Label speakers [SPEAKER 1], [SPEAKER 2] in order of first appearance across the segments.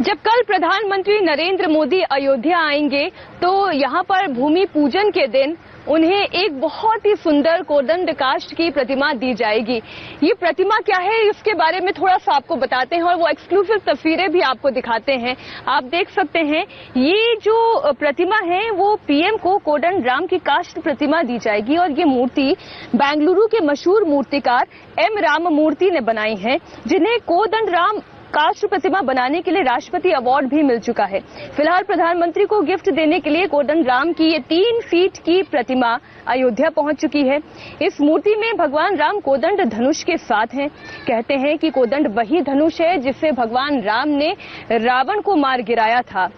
[SPEAKER 1] जब कल प्रधानमंत्री नरेंद्र मोदी अयोध्या आएंगे तो यहां पर भूमि पूजन के दिन उन्हें एक बहुत ही सुंदर कोदंड काष्ठ की प्रतिमा दी जाएगी। ये प्रतिमा क्या है इसके बारे में थोड़ा सा आपको बताते हैं और वो एक्सक्लूसिव तस्वीरें भी आपको दिखाते हैं। आप देख सकते हैं ये जो प्रतिमा है वो पीएम को कोदंड राम की काष्ठ प्रतिमा दी जाएगी और ये मूर्ति बेंगलुरु के मशहूर मूर्तिकार एम राममूर्ति ने बनाई है, जिन्हें कोदंड राम काष्ठ प्रतिमा बनाने के लिए राष्ट्रपति अवार्ड भी मिल चुका है। फिलहाल प्रधानमंत्री को गिफ्ट देने के लिए कोदंड राम की ये 3 फीट की प्रतिमा अयोध्या पहुंच चुकी है। इस मूर्ति में भगवान राम कोदंड धनुष के साथ हैं। कहते हैं कि कोदंड वही धनुष है जिससे भगवान राम ने रावण को मार गिराया था,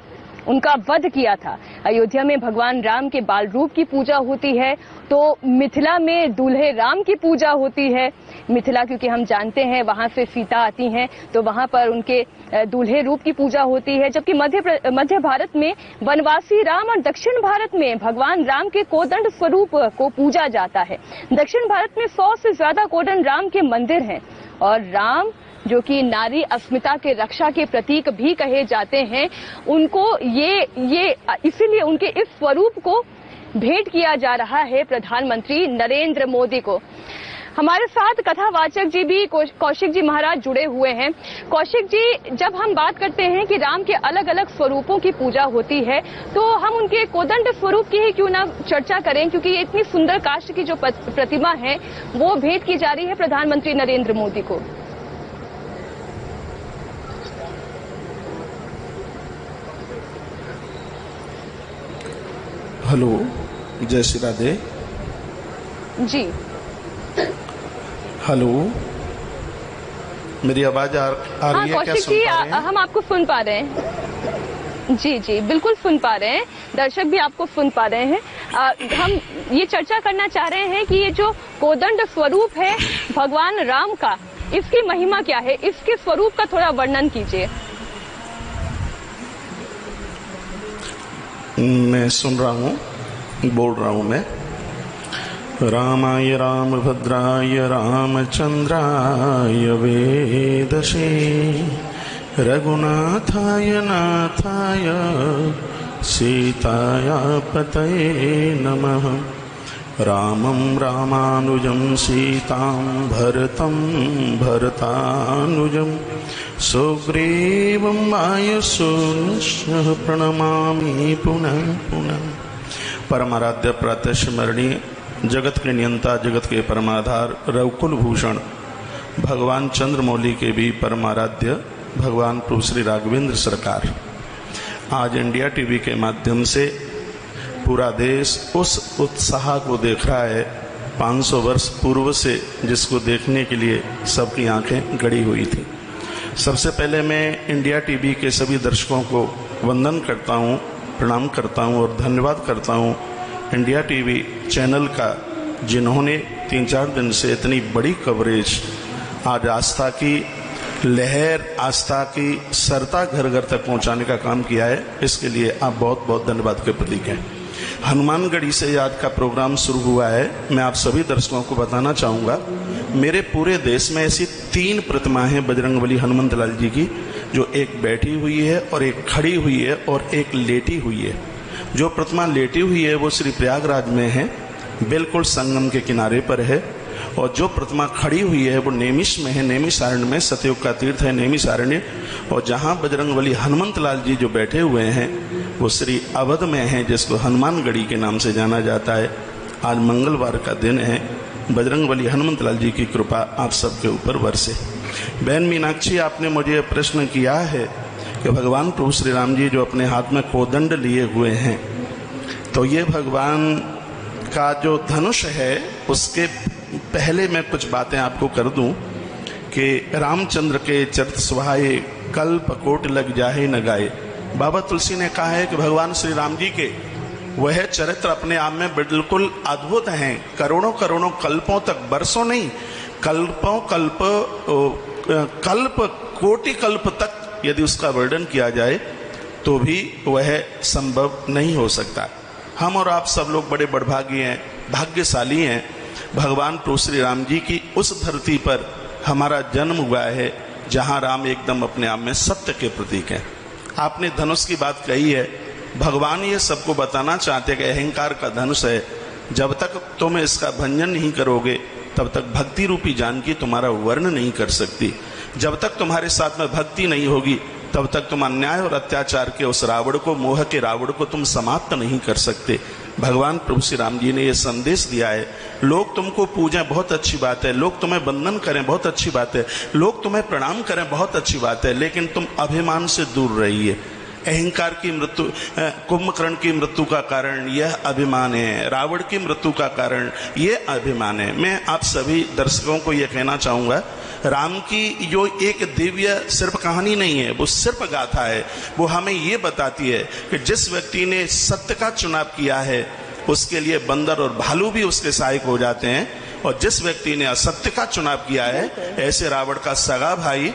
[SPEAKER 1] उनका वध किया था। अयोध्या में भगवान राम के बाल रूप की पूजा होती है तो मिथिला में दूल्हे राम की पूजा होती है। मिथिला क्योंकि हम जानते हैं वहां से सीता आती हैं तो वहां पर उनके दूल्हे रूप की पूजा होती है, जबकि मध्य भारत में वनवासी राम और दक्षिण भारत में भगवान राम के कोदंड स्वरूप को पूजा जाता है। दक्षिण भारत में 100 से ज्यादा कोदंड राम के मंदिर हैं और राम जो कि नारी अस्मिता के रक्षा के प्रतीक भी कहे जाते हैं, उनको ये इसीलिए उनके इस स्वरूप को भेंट किया जा रहा है प्रधानमंत्री नरेंद्र मोदी को। हमारे साथ कथावाचक जी भी कौशिक जी महाराज जुड़े हुए हैं। कौशिक जी, जब हम बात करते हैं कि राम के अलग अलग स्वरूपों की पूजा होती है तो हम उनके कोदंड स्वरूप की ही क्यों ना चर्चा करें, क्योंकि ये इतनी सुंदर काष्ठ की जो प्रतिमा है वो भेंट की जा रही है प्रधानमंत्री नरेंद्र मोदी को।
[SPEAKER 2] हेलो, जय श्री राधे
[SPEAKER 1] जी।
[SPEAKER 2] हेलो, मेरी आवाज आ रही है? क्या सुन पा रहे हैं?
[SPEAKER 1] हम आपको सुन पा रहे हैं। जी जी, बिल्कुल सुन पा रहे हैं। दर्शक भी आपको सुन पा रहे हैं। हम ये चर्चा करना चाह रहे हैं कि ये जो कोदंड स्वरूप है भगवान राम का, इसकी महिमा क्या है, इसके स्वरूप का थोड़ा वर्णन कीजिए।
[SPEAKER 2] मैं सुन रहा हूँ, बोल रहा हूँ मैं। रामाय रामभद्राय रामचंद्राय वेदसे रघुनाथाय नाथाय सीताया पतये नमः। रामं रामानुजं सीतां भरतं भरतानुजं सुग्रीवं मायुसूनुः प्रणमामि पुनः पुनः। परमाराध्य प्रातः स्मरणीय जगत के नियंता, जगत के परमाधार रघुकुल भूषण भगवान चंद्रमौली के भी परमाराध्य भगवान प्रभु श्री राघवेंद्र सरकार, आज इंडिया टीवी के माध्यम से पूरा देश उस उत्साह को देख रहा है 500 वर्ष पूर्व से, जिसको देखने के लिए सबकी आंखें गड़ी हुई थी। सबसे पहले मैं इंडिया टीवी के सभी दर्शकों को वंदन करता हूँ, प्रणाम करता हूँ और धन्यवाद करता हूँ इंडिया टीवी चैनल का, जिन्होंने 3-4 दिन से इतनी बड़ी कवरेज, आज आस्था की लहर, आस्था की सरता घर घर तक पहुँचाने का काम किया है। इसके लिए आप बहुत बहुत धन्यवाद के प्रतीक हैं। हनुमानगढ़ी से आज का प्रोग्राम शुरू हुआ है। मैं आप सभी दर्शकों को बताना चाहूँगा, मेरे पूरे देश में ऐसी 3 प्रतिमाएं हैं बजरंगबली हनुमंत लाल जी की, जो एक बैठी हुई है और एक खड़ी हुई है और एक लेटी हुई है। जो प्रतिमा लेटी हुई है वो श्री प्रयागराज में है, बिल्कुल संगम के किनारे पर है, और जो प्रतिमा खड़ी हुई है वो नेमिष में है, नेमिषारण्य में, सतयुग का तीर्थ है नेमिषारण्य। और जहाँ बजरंगबली हनुमंत लाल जी जो बैठे हुए हैं वो श्री अवध में है, जिसको हनुमानगढ़ी के नाम से जाना जाता है। आज मंगलवार का दिन है। बजरंगबली हनुमंत लाल जी की कृपा आप सबके ऊपर बरसे। बहन मीनाक्षी, आपने मुझे प्रश्न किया है कि भगवान प्रभु श्री राम जी जो अपने हाथ में कोदंड लिए हुए हैं, तो ये भगवान का जो धनुष है उसके पहले मैं कुछ बातें आपको कर दूं कि रामचंद्र के चरित सुहाए कल्प कोट लग जाए न गाए। बाबा तुलसी ने कहा है कि भगवान श्री राम जी के वह चरित्र अपने आप में बिल्कुल अद्भुत हैं। करोड़ों करोड़ों कल्पों तक, बरसों नहीं, कल्पों कल्प कोटि कल्प तक यदि उसका वर्णन किया जाए तो भी वह संभव नहीं हो सकता। हम और आप सब लोग बड़े बड़भागी हैं, भाग्यशाली हैं। भगवान प्रभु श्री राम जी की उस धरती पर हमारा जन्म हुआ है जहाँ राम एकदम अपने आप में सत्य के प्रतीक हैं। आपने धनुष की बात कही है, भगवान ये सबको बताना चाहते हैं कि अहंकार का धनुष है, जब तक तुम इसका भंजन नहीं करोगे तब तक भक्ति रूपी जानकी तुम्हारा वर्ण नहीं कर सकती। जब तक तुम्हारे साथ में भक्ति नहीं होगी तब तक तुम अन्याय और अत्याचार के उस रावण को, मोह के रावण को तुम समाप्त नहीं कर सकते। भगवान प्रभु श्री राम जी ने यह संदेश दिया है, लोग तुमको पूजें बहुत अच्छी बात है, लोग तुम्हें वंदन करें बहुत अच्छी बात है, लोग तुम्हें प्रणाम करें बहुत अच्छी बात है, लेकिन तुम अभिमान से दूर रहिए। अहंकार की मृत्यु, कुंभकर्ण की मृत्यु का कारण यह अभिमान है, रावण की मृत्यु का कारण यह अभिमान है। मैं आप सभी दर्शकों को यह कहना चाहूंगा, राम की जो एक दिव्य सिर्फ कहानी नहीं है, वो सिर्फ गाथा है। वो हमें ये बताती है कि जिस व्यक्ति ने सत्य का चुनाव किया है उसके लिए बंदर और भालू भी उसके सहायक हो जाते हैं, और जिस व्यक्ति ने असत्य का चुनाव किया है ऐसे रावण का सगा भाई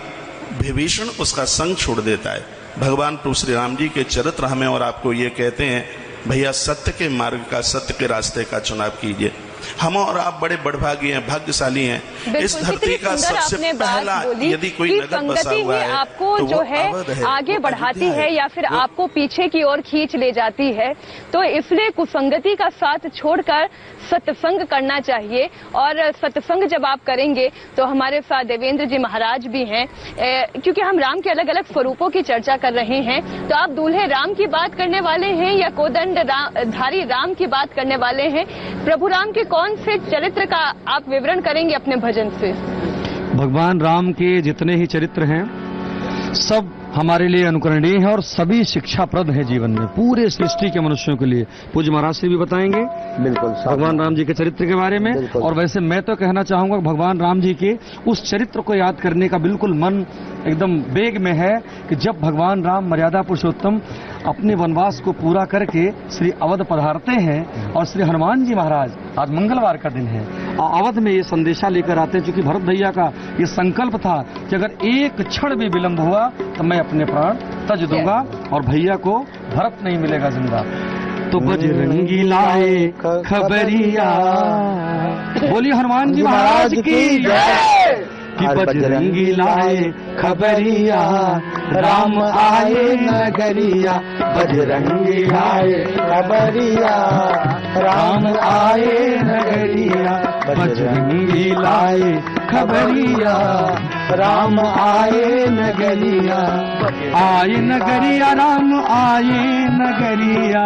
[SPEAKER 2] विभीषण उसका संग छोड़ देता है। भगवान प्रभु श्री राम जी के चरित्र हमें और आपको ये कहते हैं, भैया सत्य के मार्ग का, सत्य के रास्ते का चुनाव कीजिए। हम और आप बड़े बड़भागी हैं, भाग्यशाली हैं। इस धरती का सबसे पहला यदि कोई नगर बसा हुआ है
[SPEAKER 1] आपको
[SPEAKER 2] तो
[SPEAKER 1] जो है आगे बढ़ाती है या फिर आपको पीछे की ओर खींच ले जाती है। तो इसलिए कुसंगति का साथ छोड़कर सत्संग करना चाहिए, और सत्संग जब आप करेंगे तो हमारे साथ देवेंद्र जी महाराज भी हैं। क्योंकि हम राम के अलग अलग स्वरूपों की चर्चा कर रहे हैं, तो आप दूल्हे राम की बात करने वाले हैं या कोदंड धारी राम की बात करने वाले हैं? प्रभु राम के कौन से चरित्र का आप विवरण करेंगे अपने भजन से?
[SPEAKER 3] भगवान राम के जितने ही चरित्र हैं सब हमारे लिए अनुकरणीय है और सभी शिक्षाप्रद है जीवन में, पूरे सृष्टि के मनुष्यों के लिए। पूज्य महाराज से भी बताएंगे
[SPEAKER 4] बिल्कुल
[SPEAKER 3] भगवान राम जी के चरित्र के बारे में। और वैसे मैं तो कहना चाहूंगा भगवान राम जी के उस चरित्र को याद करने का बिल्कुल मन एकदम वेग में है कि जब भगवान राम मर्यादा पुरुषोत्तम अपने वनवास को पूरा करके श्री अवध पधारते हैं, और श्री हनुमान जी महाराज, आज मंगलवार का दिन है, अवध में ये संदेशा लेकर आते हैं, क्योंकि भरत भैया का ये संकल्प था कि अगर एक क्षण भी विलंब हुआ तो मैं अपने प्राण तज दूंगा और भैया को भरत नहीं मिलेगा जिंदा। तो बजरंगी लाए खबरिया, बोलिए हनुमान जी महाराज की जय। कि बजरंगी लाए खबरिया, राम आए नगरिया। बजरंगी लाए खबरिया, राम आए नगरिया। बजरंगी लाए खबरिया, राम आए नगरिया। आए नगरिया राम आए नगरिया,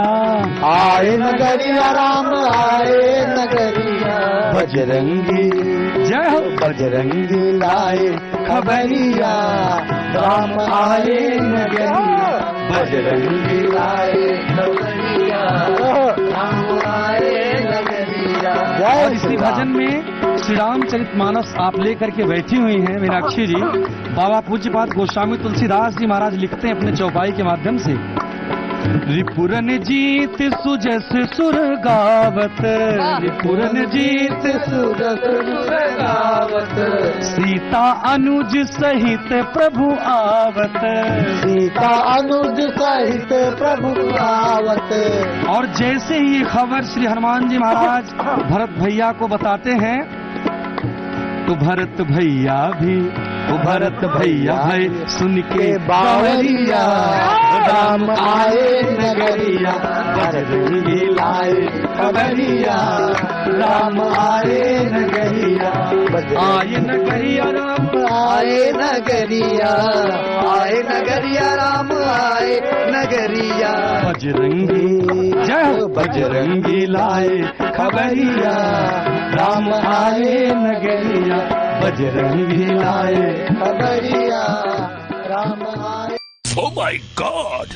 [SPEAKER 3] आए नगरिया राम आए नगरिया। बजरंगी जय हो। बजरंगी लाए खबरिया, राम आए नगरिया। बजरंगी लाए खबरिया, राम आए नगरिया। और इसी भजन में श्री रामचरितमानस आप लेकर के बैठी हुई हैं मीनाक्षी जी। बाबा पूज्यपाद गोस्वामी तुलसीदास जी महाराज लिखते हैं अपने चौपाई के माध्यम से, रिपुरन जीत सुजस सुर गावत, रिपुरन जीत सुजस सुर गावत। सीता अनुज सहित प्रभु आवत, सीता अनुज सहित प्रभु आवत। और जैसे ही ये खबर श्री हनुमान जी महाराज भरत भैया को बताते हैं, तो भरत भैया भी, तो भरत भैया भाई सुन के बावरिया, राम आए नगरिया। बजरंगी लाए खबरिया, राम आए नगरिया। आए नगरिया राम आए नगरिया, आए नगरिया राम आए नगरिया। बजरंगी जय हो। बजरंगी लाए खबरिया, राम आए नगरिया। बजरंगी लाए खबरिया, राम आए।
[SPEAKER 5] Oh my God!